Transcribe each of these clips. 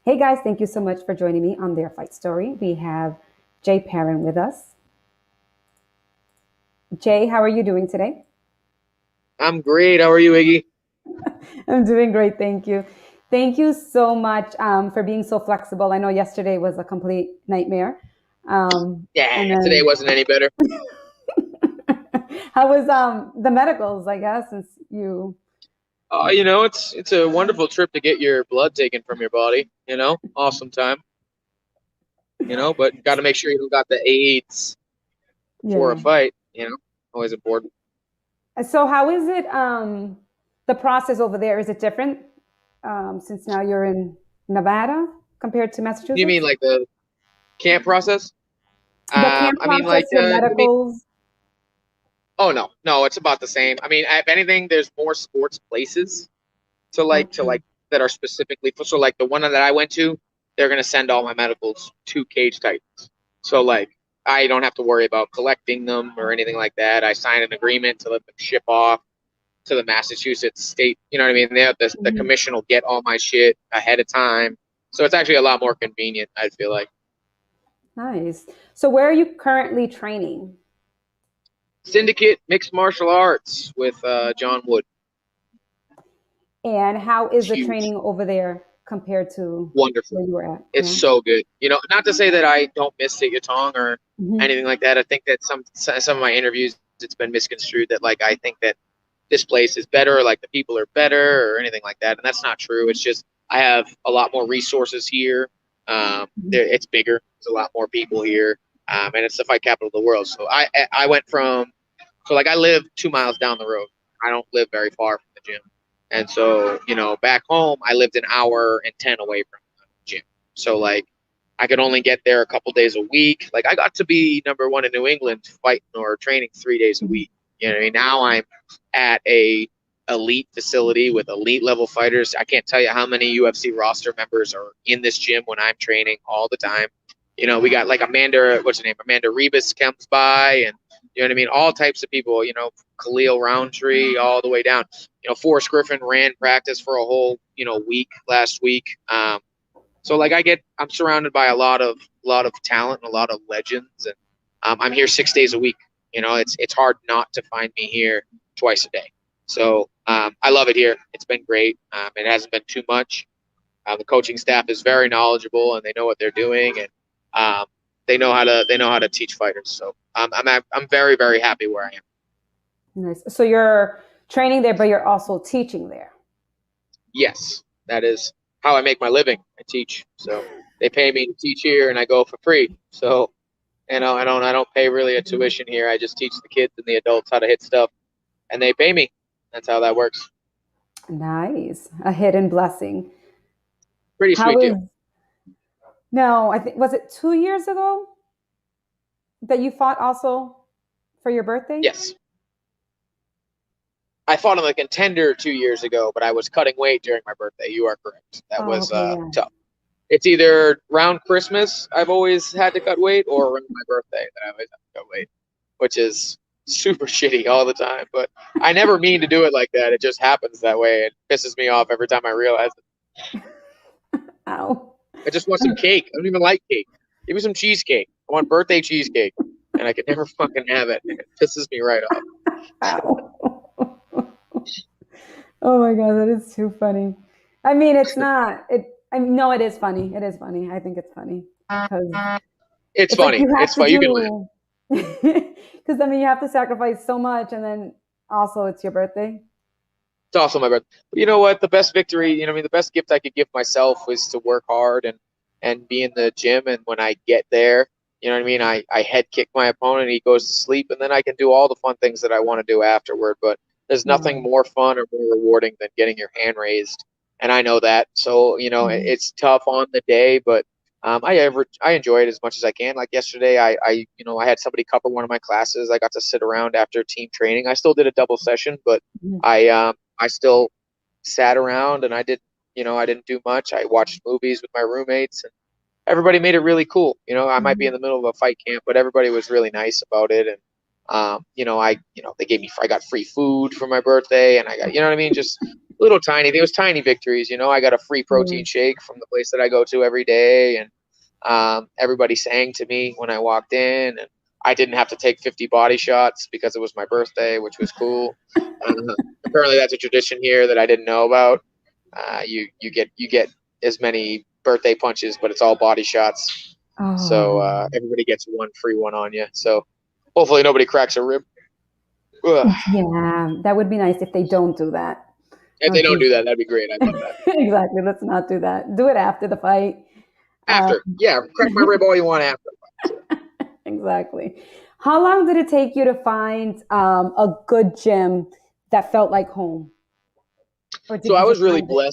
Hey guys, thank you so much for joining me on Their Fight Story. We have Jay Perrin with us. Jay, how are you doing today? I'm great. How are you, Iggy? I'm doing great, thank you. Thank you so much for being so flexible. I know yesterday was a complete nightmare. Yeah, And today then, wasn't any better. how was the medicals? I guess since you. It's a wonderful trip to get your blood taken from your body. Awesome time. But got to make sure you don't got the AIDS before a Yeah. fight. Always important. So how is it? The process over there, is it different since now you're in Nevada compared to You mean Massachusetts? like the camp process? The camp I mean process like for you mean? medicals. Oh no, it's about the same. I mean, if anything, there's more sports places to like Okay. that are specifically for. So like the one that I went to, they're gonna send all my medicals to Cage Titans. So like I don't have to worry about collecting them or anything like that. I signed an agreement to let them ship off to the Massachusetts state. You know what I mean? The Mhm. commission will get all my shit ahead of time. So it's actually a lot more convenient, I feel like. Nice. So where are you currently training? Syndicate Mixed Martial Arts with John Wood. And how is It's the huge. training over there compared to Wonderful. where you were at? It's Yeah. so good. Not to say that I don't miss Tong or Hmm. anything like that. I think that some of my interviews it's been misconstrued that like I think that this place is better, like the people are better or anything like that, and that's not true. It's just I have a lot more resources here. It's bigger. There's a lot more people here, and it's the fight capital of the world. So I went from like I live 2 miles down the road. I don't live very far from the gym. And so, back home, I lived an hour and 10 away from the gym. So, like, I could only get there a couple days a week. Like, I got to be number one in New England fighting or training 3 days a week. You know what I mean? Now I'm at a elite facility with elite level fighters. I can't tell you how many UFC roster members are in this gym when I'm training all the time. We got like Amanda, what's her name? Amanda Rebus comes by, and you know what I mean? All types of people, Khalil Roundtree, all the way down. Forrest Griffin ran practice for a whole, week last week. So like I'm surrounded by a lot of talent and a lot of legends, and I'm here 6 days a week. It's hard not to find me here twice a day. So I love it here. It's been great. It hasn't been too much. The coaching staff is very knowledgeable and they know what they're doing, and um, they know how to teach fighters. So I'm very very happy where I am. Nice. So you're training there, but you're also teaching there. Yes, that is how I make my living. I teach, so they pay me to teach here, and I go for free. So I don't pay really a tuition here. I just teach the kids and the adults how to hit stuff, and they pay me. That's how that works. Nice. A hidden blessing. Pretty How sweet is deal. no, I think was it 2 years ago that you fought also for your birthday? Yes, I fought on the contender 2 years ago, but I was cutting weight during my birthday. You are correct. That Oh, was okay, yeah. tough. It's either around Christmas I've always had to cut weight, or around my birthday that I always have to cut weight, which is super shitty all the time. But I never mean to do it like that. It just happens that way. It pisses me off every time I realize it. Ow. I just want some cake. I don't even like cake. Give me some cheesecake. I want birthday cheesecake, and I can never fucking have it. It pisses me right off. Ow. Oh my God, that is too funny. I mean, it's not. I mean, no, it is funny. It is funny. I think it's funny because It's it's like funny. you have It's to fun. You can laugh. do. Because I mean, you have to sacrifice so much, and then also it's your birthday. It's also my birthday. But you know what? The best victory, I mean, the best gift I could give myself was to work hard and be in the gym. And when I get there, you know what I mean? I head kick my opponent, he goes to sleep, and then I can do all the fun things that I want to do afterward. But there's nothing Yeah. more fun or more rewarding than getting your hand raised. And I know that. So, Mhm. it's tough on the day, but I enjoy it as much as I can. Like yesterday, I had somebody cover one of my classes. I got to sit around after team training. I still did a double session, but Mhm. I still sat around and I didn't do much. I watched movies with my roommates, and everybody made it really cool. I might be in Mhm. the middle of a fight camp, but everybody was really nice about it. And They gave me, I got free food for my birthday, and I got, you know what I mean? Just little tiny, it was tiny victories. I got a free protein shake from the place that I go to every day. And everybody sang to me when I walked in, and I didn't have to take 50 body shots because it was my birthday, which was cool. Apparently that's a tradition here that I didn't know about. You get as many birthday punches, but it's all body shots. So Oh, everybody gets one free one on you. So hopefully nobody cracks a rib. Ugh. yeah, that would be nice if they don't do that. If Oh, they don't geez. do that, that'd be great. I'd love that. Exactly. Let's not do that. Do it after the fight. Uh, After, yeah, crack my rib all you want after. Sure. exactly. How long did it take you to find a good gym that felt like home, or So did you just find it?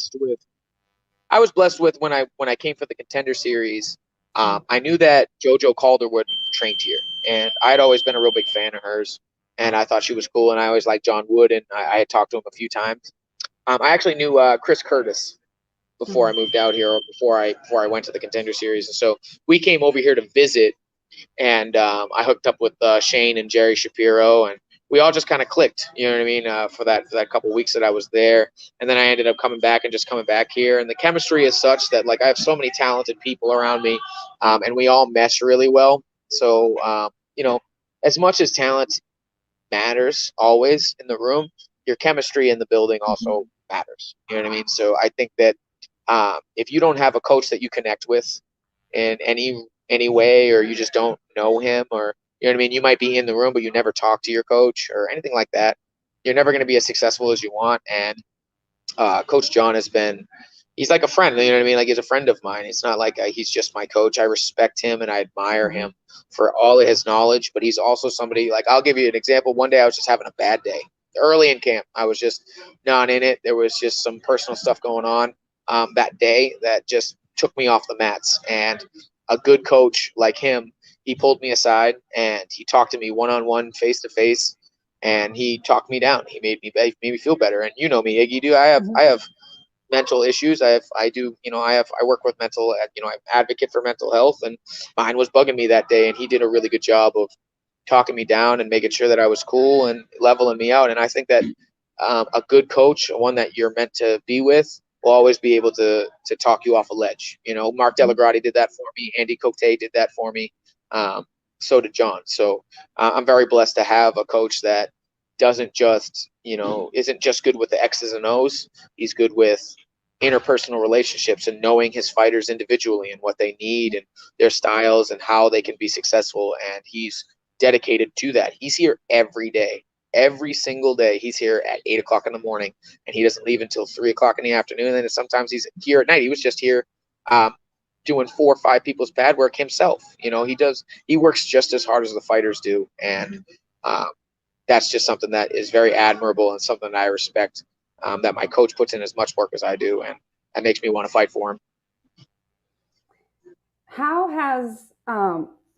I was blessed with when I came for the Contender Series. Mm, I knew that JoJo Calderwood trained here, and I'd always been a real big fan of hers, and I thought she was cool, and I always liked John Wood, and I had talked to him a few times. I actually knew Chris Curtis before I mhm, moved out here, or before I went to the Contender Series, and so we came over here to visit, and I hooked up with Shane and Jerry Shapiro, and we all just kind of clicked. You know what I mean? For that couple weeks that I was there, and then I ended up coming back and just coming back here. And the chemistry is such that like I have so many talented people around me, and we all mesh really well. So as much as talent matters always in the room, your chemistry in the building mhm, also matters. You know what I mean? So I think that if you don't have a coach that you connect with in any way, or you just don't know him, or you know what I mean, you might be in the room but you never talk to your coach or anything like that, you're never going to be as successful as you want. And Coach John has been, he's like a friend, you know what I mean, like he's a friend of mine. It's not like he's just my coach. I respect him and I admire mhm, him for all of his knowledge, but he's also somebody, like, I'll give you an example. One day I was just having a bad day early in camp. I was just not in it. There was just some personal stuff going on that day that just took me off the mats. And a good coach like him, he pulled me aside and he talked to me one-on-one, face-to-face, and he talked me down. He made me feel better. And you know me, Iggy, do mhm, I have mental issues. I work with I'm advocate for mental health, and mine was bugging me that day, and he did a really good job of talking me down and making sure that I was cool and leveling me out. And I think that a good coach, one that you're meant to be with, will always be able to talk you off a ledge. Mark mhm. Delagrati did that for me. Andy Cote did that for me. Um, so did John. So I'm very blessed to have a coach that doesn't just, isn't just good with the X's and O's. He's good with interpersonal relationships and knowing his fighters individually and what they need and their styles and how they can be successful. And he's dedicated to that. He's here every day, every single day. He's here at 8 o'clock in the morning, and he doesn't leave until 3 o'clock in the afternoon. And sometimes he's here at night. He was just here um, doing 4 or 5 people's pad work himself. He works just as hard as the fighters do. And um, that's just something that is very admirable and something that I respect, that my coach puts in as much work as I do. And that makes me want to fight for him. How has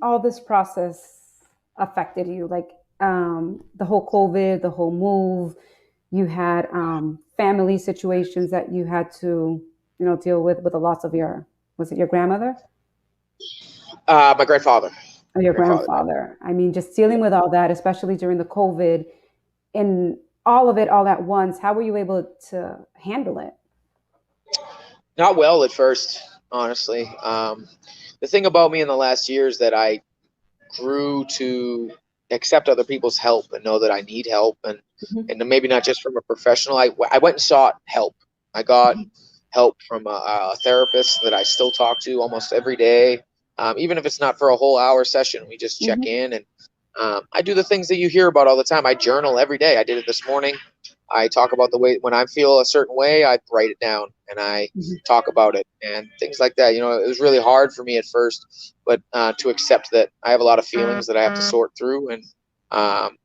all this process affected you? Like the whole COVID, the whole move. You had family situations that you had to, deal with the loss of your, was it your grandmother My grandfather. or My your grandfather. grandfather? I mean, just dealing Yeah. with all that, especially during the COVID and all of it all at once. How were you able to handle it? Not well at first, honestly. The thing about me in the last year is that I grew to accept other people's help and know that I need help, and Mhm, maybe not just from a professional. I went and sought help. I got mhm, help from a therapist that I still talk to almost every day. Even if it's not for a whole hour session, we just check mhm, in, and I do the things that you hear about all the time. I journal every day. I did it this morning. I talk about the way when I feel a certain way, I write it down and I mhm. talk about it and things like that. It was really hard for me at first, but to accept that I have a lot of feelings that I have to sort through, and um,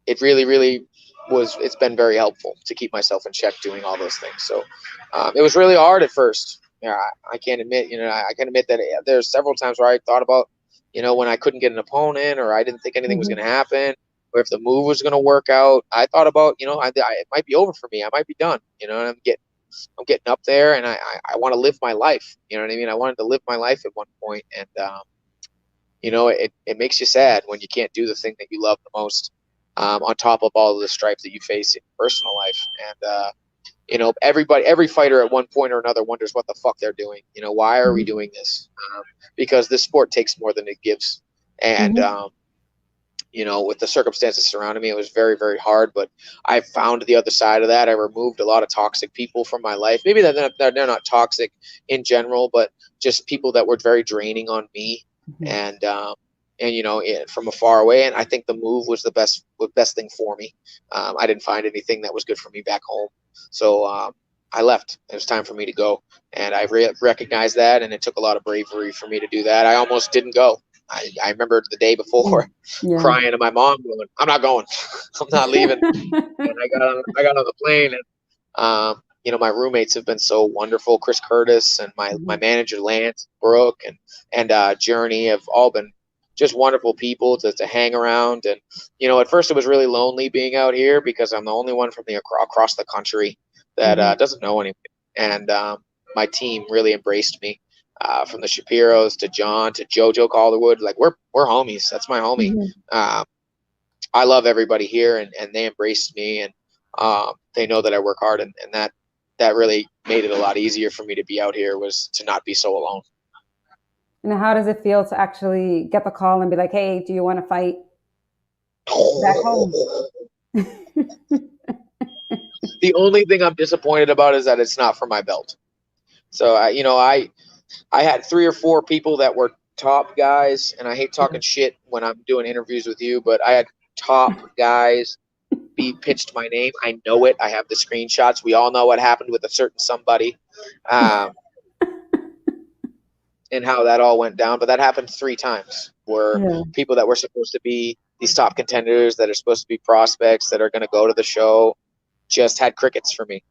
it really, really it's been very helpful to keep myself in check doing all those things. So it was really hard at first. Yeah, I can't admit, I can admit that there's several times where I thought about, when I couldn't get an opponent or I didn't think anything was going to Mhm. happen, or if the move was going to work out. I thought about, it might be over for me. I might be done. And I'm getting up there, and I want to live my life. You know what I mean? I wanted to live my life at one point, and it makes you sad when you can't do the thing that you love the most. on top of all of the strife that you face in your personal life. And every fighter at one point or another wonders what the fuck they're doing. Why are we Mhm. doing this? Because this sport takes more than it gives. And Mhm. with the circumstances surrounding me, it was very, very hard. But I found the other side of that. I removed a lot of toxic people from my life. Maybe they're not toxic in general, but just people that were very draining on me. Mhm. And from afar away. And I think the move was the best thing for me. I didn't find anything that was good for me back home, so I left. It was time for me to go, and I recognized that, and it took a lot of bravery for me to do that. I almost didn't go. I remember the day before Mm. Yeah. crying to my mom, going, "I'm not going. I'm not leaving." And I got on the plane, and my roommates have been so wonderful. Chris Curtis and my Mhm. manager Lance, Brooke, and Journey have all been just wonderful people to hang around. And at first it was really lonely being out here because I'm the only one from across the country that Mhm. doesn't know anyone. And my team really embraced me. From the Shapiros to John to JoJo Calderwood, like we're homies. That's my homie. Mhm. Um, I love everybody here, and they embraced me, and they know that I work hard, and that really made it a lot easier for me to be out here, was to not be so alone. And how does it feel to actually get the call and be like, "Hey, do you want to fight back home?" The only thing I'm disappointed about is that it's not for my belt. So I had 3 or 4 people that were top guys, and I hate talking shit when I'm doing interviews with you, but I had top guys be pitched my name. I know it. I have the screenshots. We all know what happened with a certain somebody, um, and how that all went down. But that happened 3 times, where Yeah. people that were supposed to be these top contenders, that are supposed to be prospects, that are going to go to the show, just had crickets for me.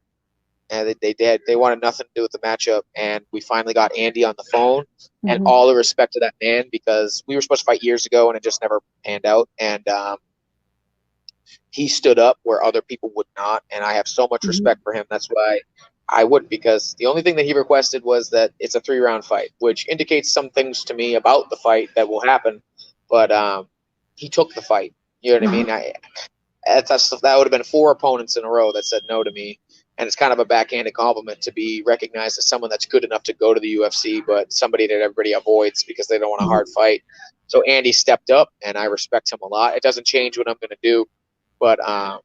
And they did. They wanted nothing to do with the matchup. And we finally got Andy on the phone. And Mhm. all the respect to that man, because we were supposed to fight years ago and it just never panned out. And he stood up where other people would not. And I have so much Mhm. respect for him. That's why I wouldn't, because the only thing that he requested was that it's a 3-round fight, which indicates some things to me about the fight that will happen. But he took the fight. You know what I mean? That would have been 4 opponents in a row that said no to me. And it's kind of a backhanded compliment to be recognized as someone that's good enough to go to the UFC, but somebody that everybody avoids because they don't want a Mhm. hard fight. So Andy stepped up, and I respect him a lot. It doesn't change what I'm going to do, but I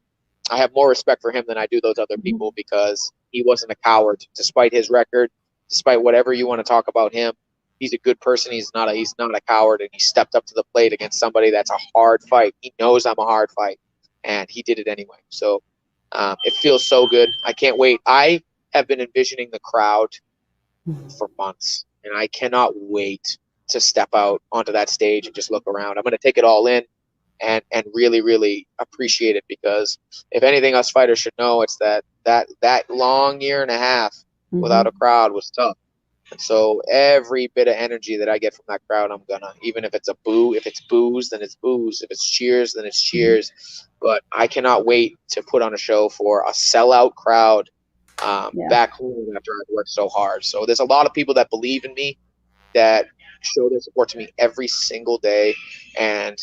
have more respect for him than I do those other Mhm. people, because he wasn't a coward, despite his record, despite whatever you want to talk about him. He's a good person. He's not a coward, and he stepped up to the plate against somebody that's a hard fight. He knows I'm a hard fight, and he did it anyway. So it feels so good. I can't wait. I have been envisioning the crowd for months, and I cannot wait to step out onto that stage and just look around. I'm going to take it all in, and really, really appreciate it, because if anything us fighters should know, it's that long year and a half without a Mhm. crowd was tough. And so every bit of energy that I get from that crowd, I'm gonna, even if it's a boo, if it's boos, then it's boos. If it's cheers, then it's Mhm. cheers. But I cannot wait to put on a show for a sellout crowd Yeah. back home after I've worked so hard. So there's a lot of people that believe in me, that show their support to me every single day. And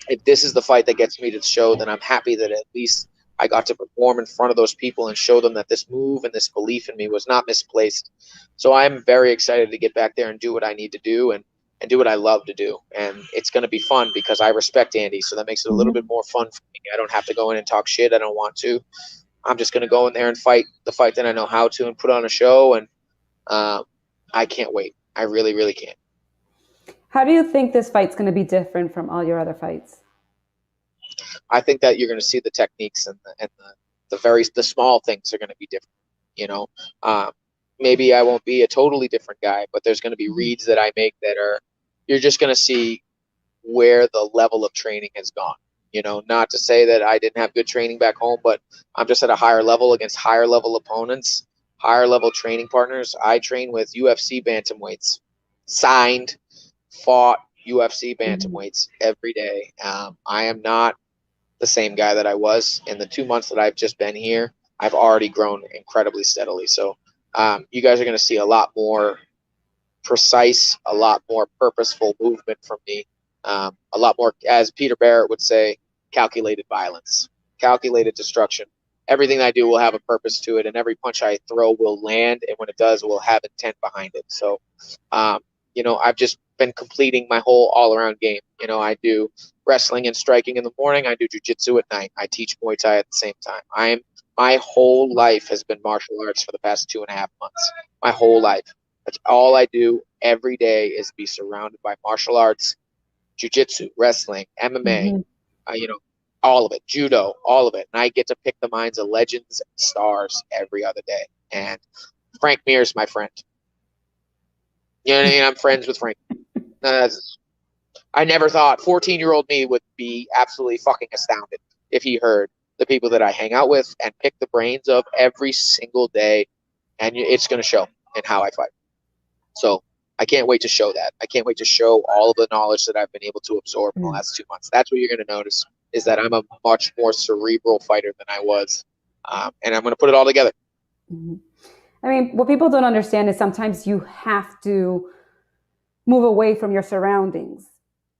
if this is the fight that gets me to the show, then I'm happy that at least I got to perform in front of those people and show them that this move and this belief in me was not misplaced. So I'm very excited to get back there and do what I need to do, and do what I love to do. And it's going to be fun because I respect Andy. So that makes it a little bit Mhm. more fun for me. I don't have to go in and talk shit. I don't want to. I'm just going to go in there and fight the fight that I know how to, and put on a show. And um, I can't wait. I really, really can't. How do you think this fight's going to be different from all your other fights? I think that you're going to see the techniques, and the small things are going to be different. You know, um, maybe I won't be a totally different guy, but there's going to be Mhm. reads that I make that are, you're just going to see where the level of training has gone. Not to say that I didn't have good training back home, but I'm just at a higher level against higher level opponents, higher level training partners. I train with UFC bantamweights, signed, fought UFC Mhm. bantamweights every day. I am not the same guy that I was in the 2 months that I've just been here. I've already grown incredibly steadily. So you guys are going to see a lot more precise, a lot more purposeful movement from me, a lot more, as Peter Barrett would say, calculated violence, calculated destruction. Everything I do will have a purpose to it, and every punch I throw will land, and when it does, will have intent behind it. So, I've just been completing my whole all-around game. I do wrestling and striking in the morning. I do jiu-jitsu at night. I teach Muay Thai at the same time. My whole life has been martial arts for the past 2.5 months. My whole life. That's all I do every day is be surrounded by martial arts, jiu-jitsu, wrestling, MMA, Mm-hmm. all of it, judo, all of it. And I get to pick the minds of legends and stars every other day. And Frank Mir's my friend. You know what I mean? I'm friends with Frank. I never thought 14-year-old me would be absolutely fucking astounded if he heard the people that I hang out with and pick the brains of every single day. And it's going to show in how I fight. So I can't wait to show that. I can't wait to show all of the knowledge that I've been able to absorb in the last 2 months. That's what you're going to notice, is that I'm a much more cerebral fighter than I was. And I'm going to put it all together. Mm-hmm. I mean, what people don't understand is sometimes you have to move away from your surroundings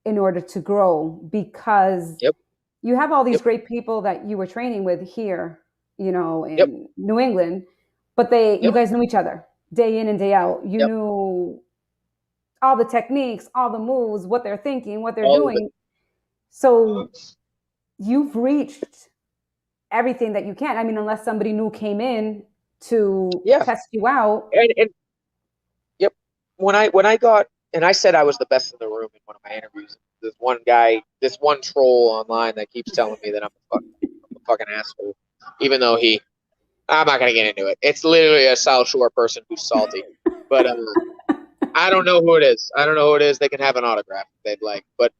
in order to grow, because Yep. you have all these Yep. great people that you were training with here, in Yep. New England, but you guys knew each other day in and day out. You knew all the techniques, all the moves, what they're thinking, what they're All of it. doing. So you've reached everything that you can. I mean, unless somebody new came in to test you out. And yep. When I got, and I said I was the best in the room in one of my interviews. This one guy, this one troll online that keeps telling me that I'm a fucking asshole, even though I'm not gonna get into it. It's literally a South Shore person who's salty, but I don't know who it is. I don't know who it is. They can have an autograph if they'd like, but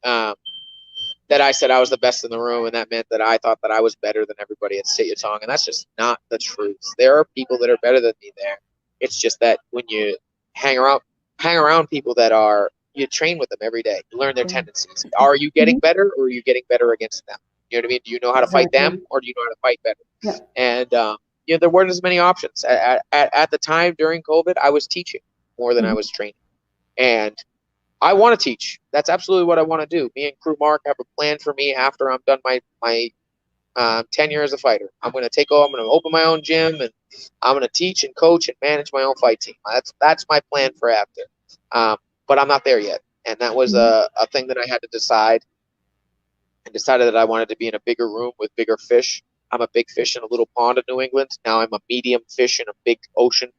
that I said I was the best in the room, and that meant that I thought that I was better than everybody at Sit Your Tongue, and that's just not the truth. There are people that are better than me there. It's just that when you hang around people that you train with them every day, you learn their tendencies. Are you getting better, or are you getting better against them? You know what I mean? Do you know how to fight them, or do you know how to fight better? Yeah. And there weren't as many options at the time during COVID. I was teaching more than I was training, and I want to teach. That's absolutely what I want to do. Me and Crew Mark have a plan for me after I'm done my tenure as a fighter. I'm going to take over. I'm going to open my own gym, and I'm going to teach and coach and manage my own fight team. That's my plan for after. But I'm not there yet, and that was a thing that I had to decide. I decided that I wanted to be in a bigger room with bigger fish. I'm a big fish in a little pond in New England. Now I'm a medium fish in a big ocean,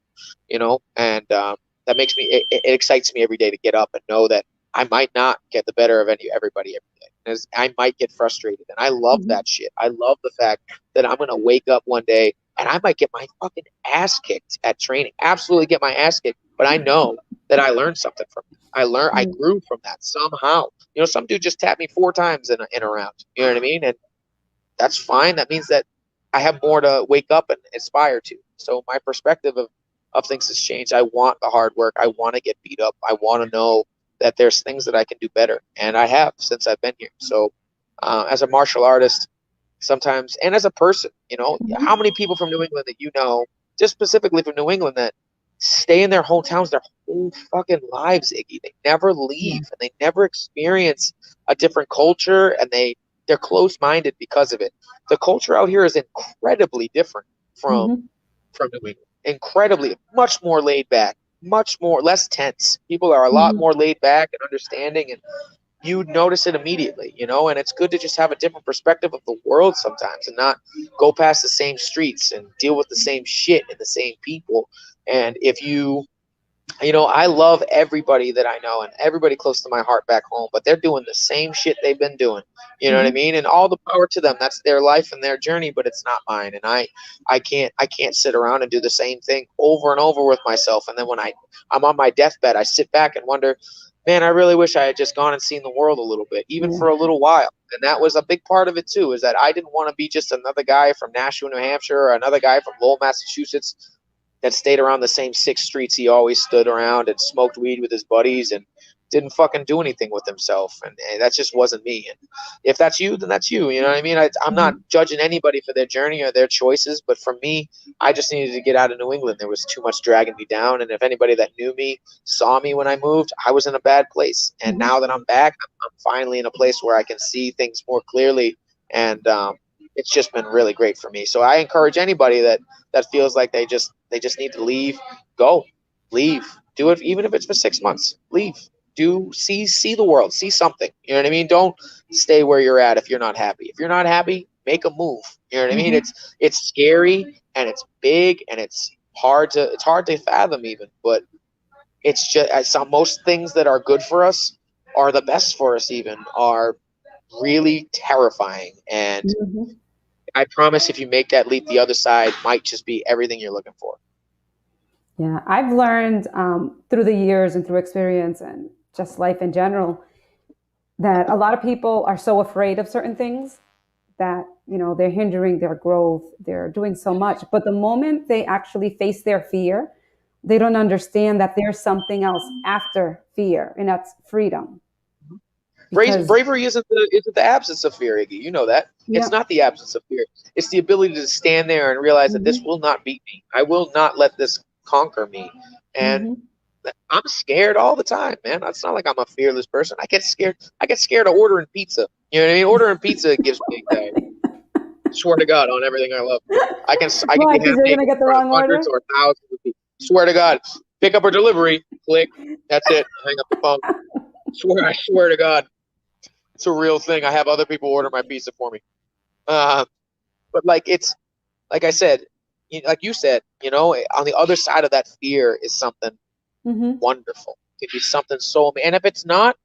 and that makes me, it excites me every day to get up and know that I might not get the better of everybody every day. As I might get frustrated, and I love that shit. I love the fact that I'm going to wake up one day and I might get my fucking ass kicked at training. Absolutely get my ass kicked, but I know that I learned something from it. I grew from that somehow. Some dude just tapped me 4 times in a round. You know what I mean? And that's fine. That means that I have more to wake up and aspire to. So my perspective of things has changed. I want the hard work. I want to get beat up. I want to know that there's things that I can do better. And I have since I've been here. So as a martial artist, sometimes, and as a person, how many people from New England that just specifically from New England, that stay in their hometowns their whole fucking lives, Iggy. They never leave, and they never experience a different culture, and they're close-minded because of it. The culture out here is incredibly different from New England. Incredibly, much more laid back, much more less tense. People are a lot more laid back and understanding, and you notice it immediately, and it's good to just have a different perspective of the world sometimes and not go past the same streets and deal with the same shit and the same people. And if I love everybody that I know and everybody close to my heart back home, but they're doing the same shit they've been doing. You know what I mean? And all the power to them. That's their life and their journey, but it's not mine. And I can't sit around and do the same thing over and over with myself. And then when I'm on my deathbed, I sit back and wonder, man, I really wish I had just gone and seen the world a little bit, even for a little while. And that was a big part of it too, is that I didn't want to be just another guy from Nashua, New Hampshire, or another guy from Lowell, Massachusetts, that stayed around the same 6 streets he always stood around and smoked weed with his buddies and didn't fucking do anything with himself. And that just wasn't me. And if that's you, then that's you. You know what I mean? I'm not judging anybody for their journey or their choices, but for me, I just needed to get out of New England. There was too much dragging me down. And if anybody that knew me saw me when I moved, I was in a bad place. And now that I'm back, I'm finally in a place where I can see things more clearly And it's just been really great for me. So I encourage anybody that feels like they just need to leave, go, leave, do it, even if it's for 6 months. Leave, see the world, see something. You know what I mean? Don't stay where you're at if you're not happy. If you're not happy, make a move. You know what I mean? Mm-hmm. It's scary and it's big and it's hard to fathom even, but it's just most things that are good for us are the best for us even are really terrifying. And Mm-hmm. I promise if you make that leap, the other side might just be everything you're looking for. Yeah, I've learned through the years and through experience and just life in general that a lot of people are so afraid of certain things that they're hindering their growth. They're doing so much, but the moment they actually face their fear, they don't understand that there's something else after fear, and that's freedom. Because Bravery isn't the absence of fear, Iggy. You know that. It's yeah, not the absence of fear. It's the ability to stand there and realize that this hmm will not beat me. I will not let this conquer me. And hmm I'm scared all the time, man. It's not like I'm a fearless person. I get scared. I get scared of ordering pizza. You know what I mean? Ordering pizza gives me anxiety. Swear to God, on everything I love. I can why? be Because half you're naked gonna get in the front of wrong hundreds order. or thousands of people. Swear to God, pick up or delivery. Click. That's it. Hang up the phone. I swear to God, it's a real thing. I have other people order my pizza for me. Uh, but it's like I said, like you said, on the other side of that fear is something Hmm. wonderful. It could be something so. And if it's not,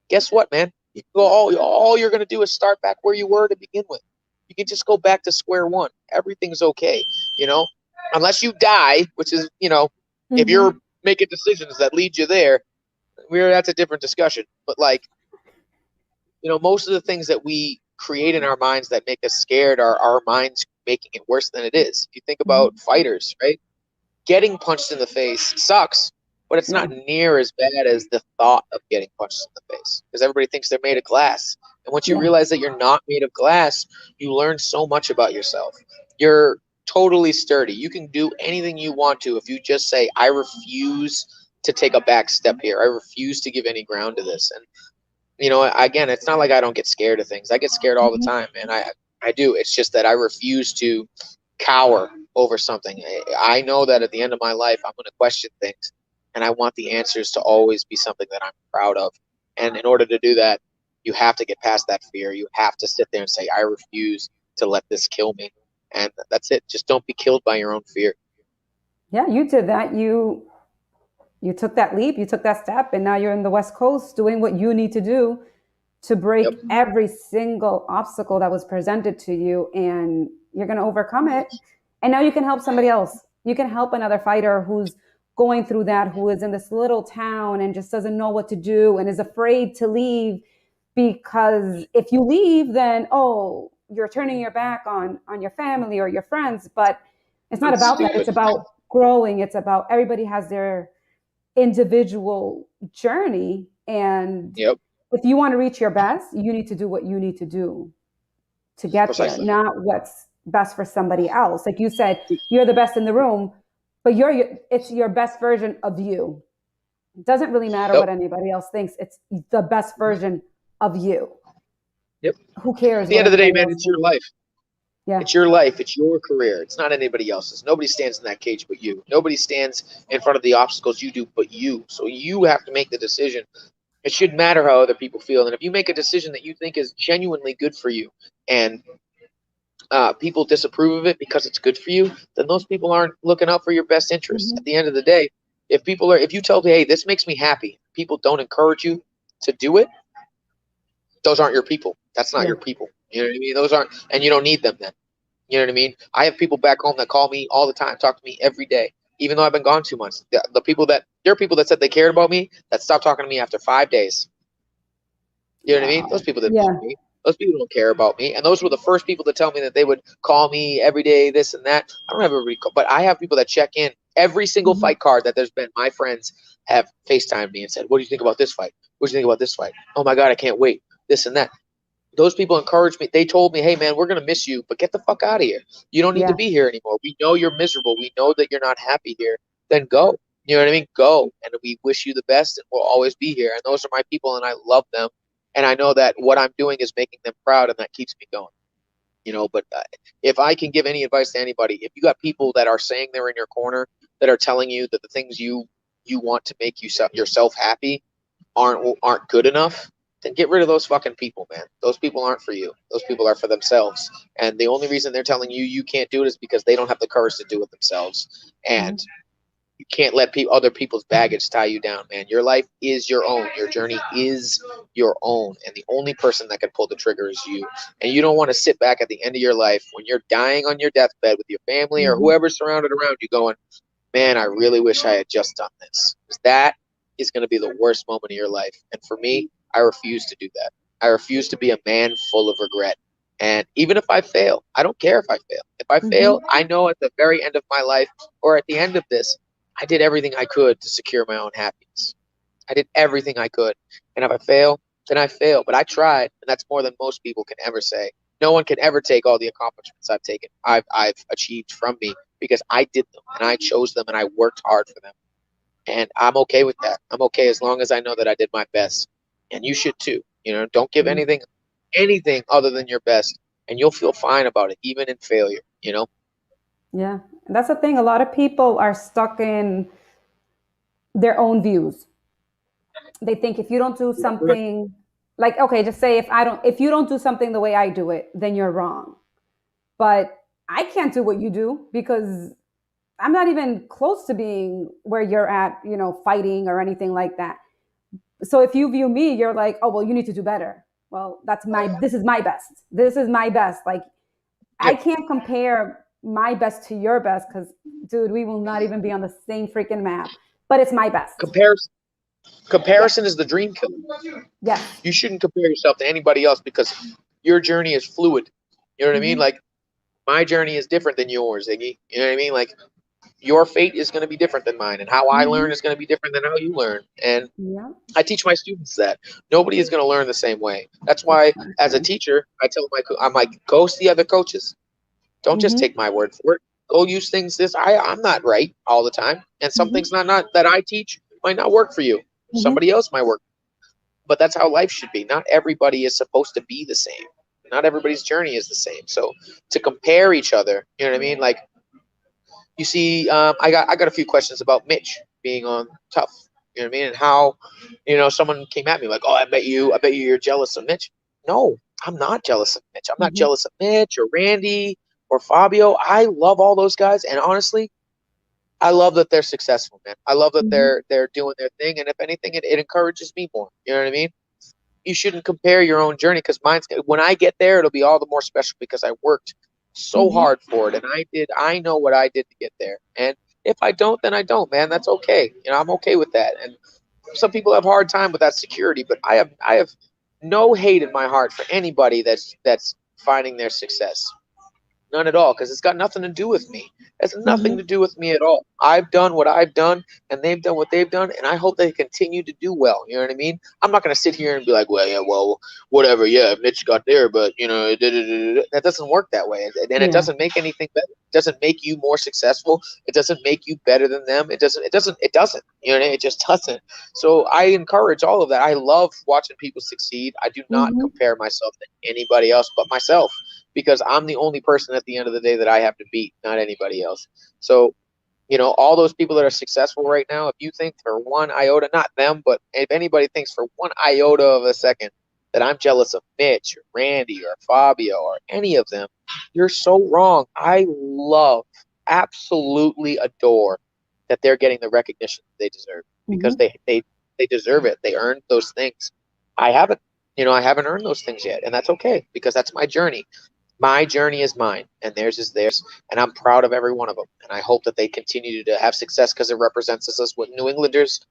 guess what, man? You go all you're gonna do is start back where you were to begin with. You can just go back to square one. Everything's okay, you know, unless you die, which is, if you're Hmm. making decisions that lead you there, that's a different discussion. But most of the things that we create in our minds that make us scared are our minds making it worse than it is. If you think about Hmm. fighters, right? Getting punched in the face sucks, but it's Yeah. not near as bad as the thought of getting punched in the face because everybody thinks they're made of glass. And once you Yeah. realize that you're not made of glass, you learn so much about yourself. You're totally sturdy. You can do anything you want to if you just say, I refuse to take a back step here. I refuse to give any ground to this. And again, it's not like I don't get scared of things. I get scared all the Hmm. time, and I do. It's just that I refuse to cower over something. I know that at the end of my life, I'm going to question things, and I want the answers to always be something that I'm proud of. And in order to do that, you have to get past that fear. You have to sit there and say, I refuse to let this kill me. And that's it. Just don't be killed by your own fear. Yeah, you did that. You took that leap, you took that step, and now you're in the West Coast doing what you need to do to Yep. break every single obstacle that was presented to you, and you're going to overcome it. And now you can help somebody else. You can help another fighter who's going through that, who is in this little town and just doesn't know what to do and is afraid to leave, because if you leave, then you're turning your back on your family or your friends. But it's not That's about that. It's stupid. about growing. It's about everybody has their individual journey. And Yep. if you want to reach your best, you need to do what you need to do to get there, Precisely. not what's best for somebody else. Like you said, you're the best in the room, but it's your best version of you. It doesn't really matter Yep. what anybody else thinks. It's the best version of you. Yep. Who At cares the what end of the day, anybody man, else it's your thinks? life. Yeah. It's your life. It's your career. It's not anybody else's. Nobody stands in that cage but you. Nobody stands in front of the obstacles you do but you. So you have to make the decision. It shouldn't matter how other people feel. And if you make a decision that you think is genuinely good for you and people disapprove of it because it's good for you, then those people aren't looking out for your best interests. At Hmm. the end of the day, if you tell me, hey, this makes me happy, people don't encourage you to do it, those aren't your people. That's not Yeah. your people. You know what I mean? Those aren't, and you don't need them then. You know what I mean? I have people back home that call me all the time, talk to me every day, even though I've been gone 2 months. There are people that said they cared about me that stopped talking to me after 5 days. You know what I mean? Those Wow. people didn't Yeah. want me. Those people don't care about me. And those were the first people to tell me that they would call me every day, this and that. I don't have everybody call, but I have people that check in. Every single Hmm. fight card that there's been, my friends have FaceTimed me and said, what do you think about this fight? What do you think about this fight? Oh my God, I can't wait. This and that. Those people encouraged me. They told me, hey, man, we're going to miss you, but get the fuck out of here. You don't need to Yeah. be here anymore. We know you're miserable. We know that you're not happy here. Then go. You know what I mean? Go. And we wish you the best, and we'll always be here. And those are my people, and I love them. And I know that what I'm doing is making them proud, and that keeps me going. But if I can give any advice to anybody, if you got people that are saying they're in your corner, that are telling you that the things you want to make yourself happy aren't good enough, then get rid of those fucking people, man. Those people aren't for you. Those people are for themselves. And the only reason they're telling you can't do it is because they don't have the courage to do it themselves. Mm-hmm. And you can't let other people's baggage tie you down, man. Your life is your own. Your journey is your own. And the only person that can pull the trigger is you. And you don't want to sit back at the end of your life when you're dying on your deathbed with your family or Mm-hmm. whoever's surrounded around you going, man, I really wish I had just done this. Because that is going to be the worst moment of your life. And for me, I refuse to do that. I refuse to be a man full of regret. And even if I fail, I don't care if I fail. If I Mm-hmm. fail, I know at the very end of my life or at the end of this, I did everything I could to secure my own happiness. I did everything I could. And if I fail, then I fail. But I tried, and that's more than most people can ever say. No one can ever take all the accomplishments I've taken, I've achieved from me because I did them and I chose them and I worked hard for them. And I'm okay with that. I'm okay as long as I know that I did my best. And you should too. Don't give anything other than your best, and you'll feel fine about it, even in failure. Yeah. And that's the thing. A lot of people are stuck in their own views. They think if you don't do something like, okay, just say if you don't do something the way I do it, then you're wrong. But I can't do what you do because I'm not even close to being where you're at, fighting or anything like that. So if you view me, you're like, oh, well, you need to do better. Well, this is my best. This is my best. Like, Yeah. I can't compare my best to your best because, dude, we will not even be on the same freaking map, but it's my best. Comparison Yes. comparison is the dream killer. Yes. You shouldn't compare yourself to anybody else because your journey is fluid. You know what I mean? Mm-hmm. Like my journey is different than yours, Iggy. You know what I mean? Like your fate is going to be different than mine, and how I learn Mm-hmm. is going to be different than how you learn. And Yeah. I teach my students that nobody is going to learn the same way. That's why, as a Exactly. teacher, I'm like, go see the other coaches. Don't just Mm-hmm. take my word for it. Go use things. I'm not right all the time, and some Mm-hmm. things not that I teach might not work for you. Mm-hmm. Somebody else might work, but that's how life should be. Not everybody is supposed to be the same. Not everybody's journey is the same. So to compare each other, you know what I mean? Like you see, I got a few questions about Mitch being on Tough. You know what I mean? And how, someone came at me like, "Oh, I bet you you're jealous of Mitch." No, I'm not jealous of Mitch. I'm not Mm-hmm. jealous of Mitch or Randy or Fabio. I love all those guys, and honestly, I love that they're successful, man. I love that Mm-hmm. they're doing their thing, and if anything, it encourages me more. You know what I mean? You shouldn't compare your own journey because mine's when I get there, it'll be all the more special because I worked so Mm-hmm. hard for it, and I know what I did to get there. And if I don't, then I don't, man. That's okay. I'm okay with that. And some people have a hard time with that security, but I have no hate in my heart for anybody that's finding their success. None at all, because it's got nothing to do with me. It has nothing to Mm-hmm. do with me at all. I've done what I've done, and they've done what they've done, and I hope they continue to do well. You know what I mean? I'm not going to sit here and be like, well, yeah, well, whatever. Yeah, Mitch got there, but that doesn't work that way, and it Yeah. doesn't make anything better. It doesn't make you more successful. It doesn't make you better than them. It doesn't. It doesn't. It doesn't. You know what I mean? It just doesn't. So I encourage all of that. I love watching people succeed. I do not Mm-hmm. compare myself to anybody else but myself because I'm the only person at the end of the day that I have to beat, not anybody else. So, all those people that are successful right now, if you think for one iota, not them, but if anybody thinks for one iota of a second that I'm jealous of Mitch or Randy or Fabio or any of them, you're so wrong. I love, absolutely adore that they're getting the recognition they deserve because Mm-hmm. they deserve it. They earned those things. I haven't. I haven't earned those things yet, and that's okay because that's my journey. My journey is mine and theirs is theirs, and I'm proud of every one of them, and I hope that they continue to have success because it represents us with New Englanders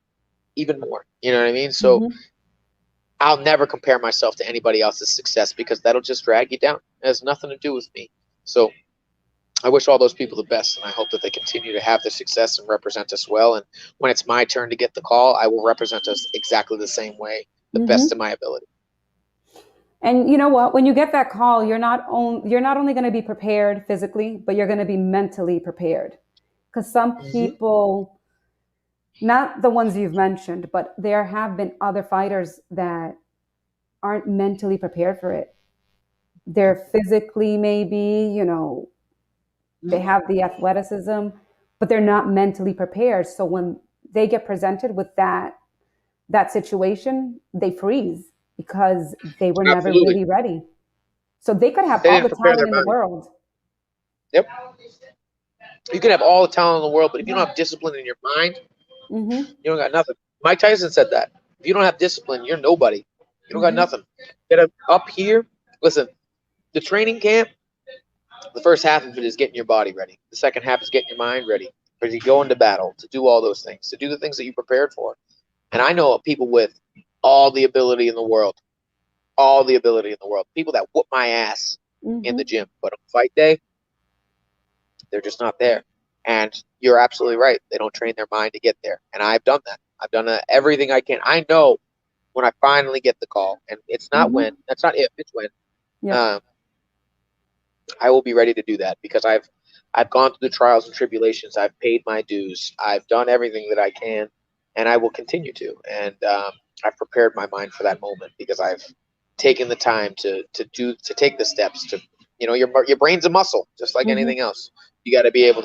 even more. You know what I mean? So Mm-hmm. I'll never compare myself to anybody else's success because that'll just drag you down. It has nothing to do with me. So I wish all those people the best, and I hope that they continue to have their success and represent us well, and when it's my turn to get the call, I will represent us exactly the same way, the best of Mm-hmm. my ability. And you know what? When you get that call, you're not only going to be prepared physically, but you're going to be mentally prepared. Because some Mm-hmm. people, not the ones you've mentioned, but there have been other fighters that aren't mentally prepared for it. they're physically maybe, they Mhm. have the athleticism, but they're not mentally prepared. So when they get presented with that situation, they freeze because they were never Absolutely. really ready. So they could have They all didn't the prepare talent their in the mind. world. Yep. You can have all the talent in the world, but if you don't have discipline in your mind, Mm-hmm. you don't got nothing. Mike Tyson said that. If you don't have discipline, you're nobody. You don't got Mm-hmm. nothing. Get up here. Listen, the training camp, the first half of it is getting your body ready. The second half is getting your mind ready for you go into battle, to do all those things, to do the things that you prepared for. And I know people with all the ability in the world, all the ability in the world, people that whoop my ass in the Mm-hmm. gym, but on fight day, they're just not there. And you're absolutely right. They don't train their mind to get there. And I've done that. I've done everything I can. I know when I finally get the call, and it's not when, Mm-hmm. that's not if, it's when, Yep. um, I will be ready to do that because I've gone through the trials and tribulations. I've paid my dues. I've done everything that I can, and I will continue to. And I've prepared my mind for that moment because I've taken the time to take the steps to, your brain's a muscle just like Mm-hmm. anything else. You got to be able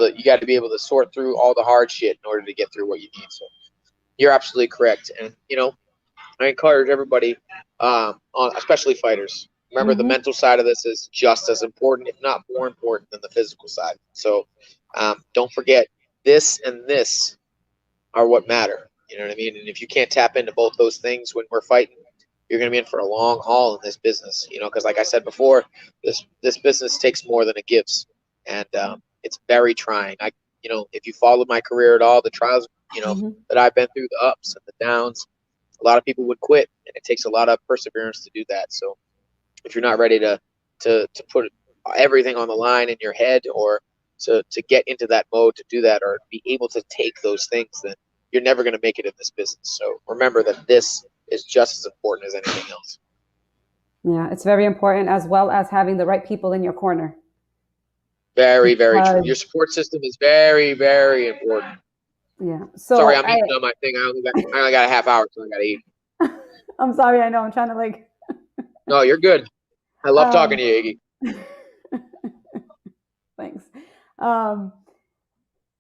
to sort through all the hard shit in order to get through what you need. So you're absolutely correct, and I encourage everybody, especially fighters. Remember, the Mm-hmm. mental side of this is just as important, if not more important, than the physical side. So don't forget, this and this are what matter. You know what I mean? And if you can't tap into both those things when we're fighting, you're going to be in for a long haul in this business. Because like I said before, this business takes more than it gives, and it's very trying. If you followed my career at all, the trials, Mm-hmm. that I've been through, the ups and the downs, a lot of people would quit, and it takes a lot of perseverance to do that. So if you're not ready to put everything on the line in your head, or to get into that mode to do that, or be able to take those things, then you're never going to make it in this business. So remember that this is just as important as anything else. Yeah, it's very important as well as having the right people in your corner Very, very true. Your because support system is very, very important. yeah. Sorry, So I'm eating on my thing. I only got a half hour, so I got to eat. I'm sorry, I know I'm trying to like No, you're good. I love talking um to you, Iggy. thanks. Um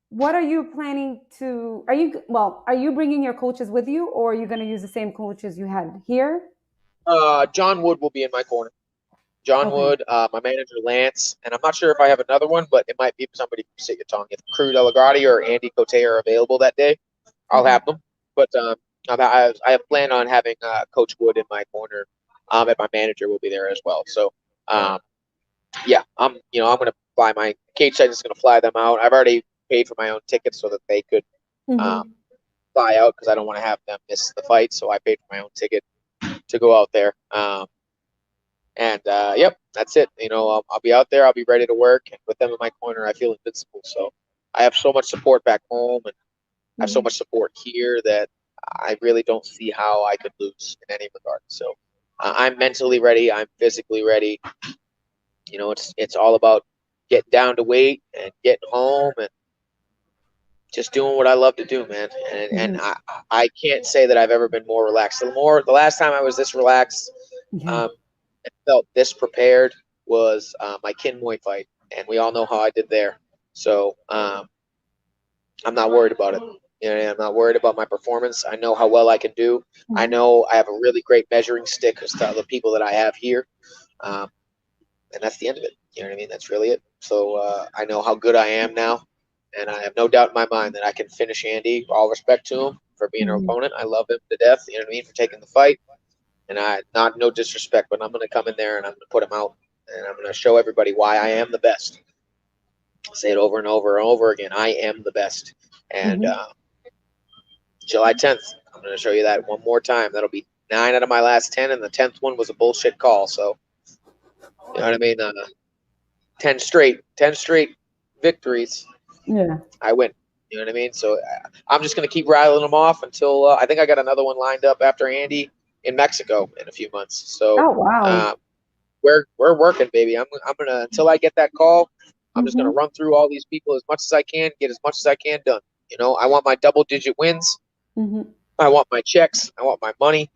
what are you planning to are you bringing your coaches with you or are you going to use the same coaches you had here? John Wood will be in my corner. John Okay. Wood, my manager Lance, and I'm not sure if I have another one, but it might be somebody from Sit Your Tongue. If Crew Delagrati or Andy Cote are available that day, I'll Okay. have them. But I have planned on having Coach Wood in my corner, and my manager will be there as well. So, um, yeah, I'm going to fly my cage site is going to fly them out. I've already paid for my own tickets so that they could um, Mm-hmm. fly out because I don't want to have them miss the fight. So I paid for my own ticket to go out there. And yep, that's it. I'll be out there. I'll be ready to work, and with them in my corner, I feel invincible. So I have so much support back home, and I have so Mm-hmm. much support here that I really don't see how I could lose in any regard. So I'm mentally ready. I'm physically ready. It's all about getting down to weight and getting home and just doing what I love to do, man. And Mm-hmm. I can't say that I've ever been more relaxed. The last time I was this relaxed, Yeah. um, and felt this prepared was my Kin Muay fight, and we all know how I did there. So I'm not worried about it. I'm not worried about my performance. I know how well I can do. I Mm-hmm. know I have a really great measuring stick as to the people that I have here, um, and that's the end of it. You know what I mean? That's really it. So I know how good I am now, and I have no doubt in my mind that I can finish Andy. All respect to him for being an Mm-hmm. opponent. I love him to death. You know what I mean? For taking the fight. And not no disrespect, but I'm going to come in there and I'm going to put him out, and I'm going to show everybody why I am the best. I'll say it over and over and over again. I am the best. And Mm-hmm. July 10th, I'm going to show you that one more time. That'll be 9 out of my last 10, and the 10th one was a bullshit call. So you know what I mean? 10 straight victories. Yeah. I win. You know what I mean? So I'm just going to keep rattling them off until I think I got another one lined up after Andy in Mexico in a few months. So Oh wow. uh, we're working, baby. I'm gonna until I get that call. I'm just gonna Mm-hmm. run through all these people as much as I can, get as much as I can done. I want my double digit wins. Mm-hmm. I want my checks. I want my money.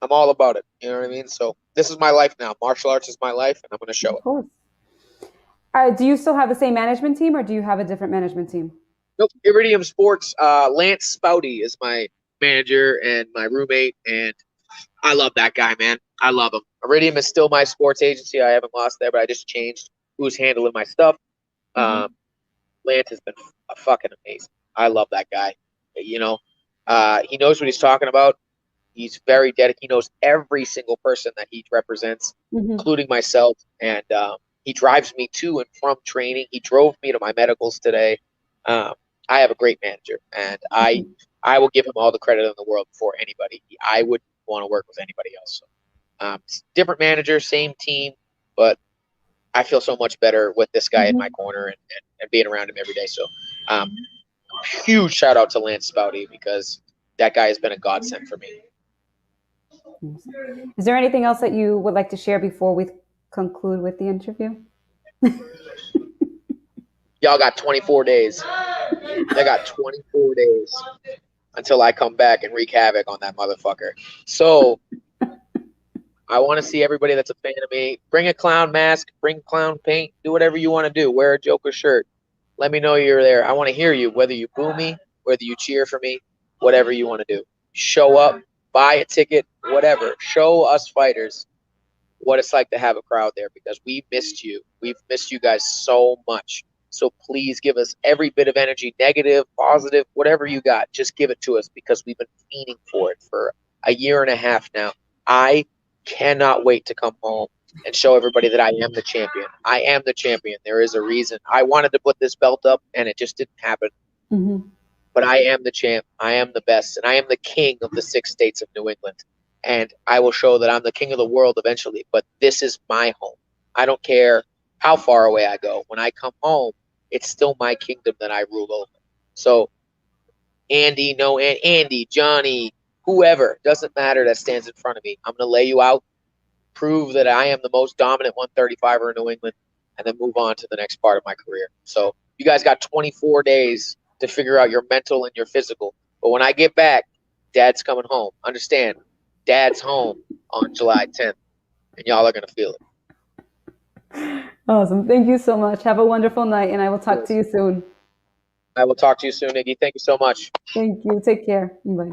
I'm all about it. You know what I mean? So this is my life now. Martial arts is my life, and I'm going to show Of it. course. Do you still have the same management team, or do you have a different management team? Nope. Iridium Sports. Lance Spouty is my manager and my roommate, and I love that guy, man. I love him. Iridium is still my sports agency. I haven't lost there, but I just changed who's handling my stuff. Um, Mm-hmm. Lance has been fucking amazing. I love that guy. You know, he knows what he's talking about. He's very dedicated. He knows every single person that he represents, Mm-hmm. including myself. And he drives me to and from training. He drove me to my medicals today. Um, I have a great manager, and Mm-hmm. I will give him all the credit in the world before anybody. I wouldn't want to work with anybody else. So, different manager, same team, but I feel so much better with this guy in my Mm-hmm. corner and being around him every day. So, um, huge shout out to Lance Spouty because that guy has been a godsend for me. Is there anything else that you would like to share before we conclude with the interview? Y'all got 24 days. I got 24 days until I come back and wreak havoc on that motherfucker. So I want to see everybody that's a fan of me. Bring a clown mask, bring clown paint, do whatever you want to do. Wear a Joker shirt. Let me know you're there. I want to hear you, whether you boo me, whether you cheer for me, whatever you want to do. Show up, buy a ticket, whatever. Show us fighters what it's like to have a crowd there because we missed you. We've missed you guys so much. So please give us every bit of energy, negative, positive, whatever you got. Just give it to us because we've been fiending for it for a year and a half now. I cannot wait to come home and show everybody that I am the champion. I am the champion. There is a reason. I wanted to put this belt up and it just didn't happen. Mm-hmm. But I am the champ. I am the best. And I am the king of the 6 states of New England. And I will show that I'm the king of the world eventually. But this is my home. I don't care how far away I go. When I come home, it's still my kingdom that I rule over. So Andy, no, Andy, Johnny, whoever, doesn't matter that stands in front of me. I'm going to lay you out, prove that I am the most dominant 135er in New England, and then move on to the next part of my career. So you guys got 24 days to figure out your mental and your physical. But when I get back, Dad's coming home. Understand, Dad's home on July 10th, and y'all are going to feel it. Awesome. Thank you so much. Have a wonderful night, and I will talk to Yes. you soon. I will talk to you soon, Iggy. Thank you so much. Thank you. Take care. Bye.